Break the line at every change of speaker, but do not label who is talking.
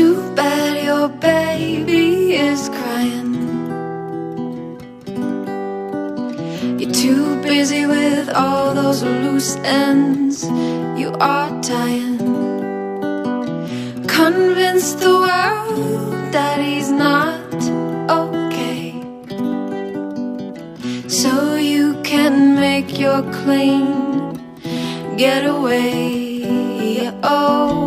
Too bad your baby is crying. You're too busy with all those loose ends you are tying. Convince the world that he's not okay, so you can make your clean getaway. Oh,